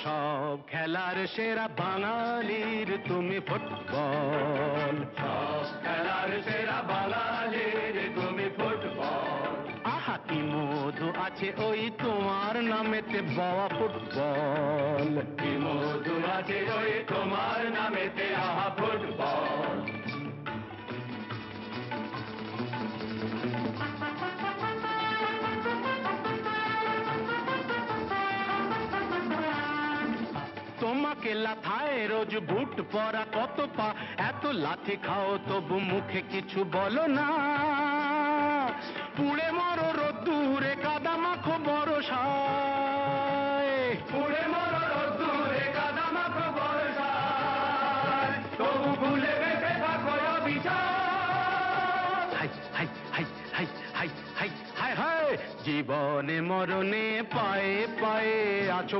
সব খেলার সেরা বাঙালির তুমি ফুটবল, সব খেলার সেরা বাঙালির তুমি ফুটবল। আহা কি মধু আছে ওই তোমার নামেতে বাবা ফুটবল, কি মধু আছে ওই তোমার নামেতে আহা ফুটবল। তোমাকে লাথায় রোজ বুট পরা কত পা, এত লাথি খাও তবু মুখে কিছু বলো না, পুড়ে মরো রোদ্দুরে কাদা মাখো বরসায়, পুড়ে মরো রোদ্দুরে কাদা মাখো বর্ষায়, তবু ভুলে বেঁচে থাকো অবিচার। High high high high high high high high, জীবনে মরণে পায়ে পায়ে আছো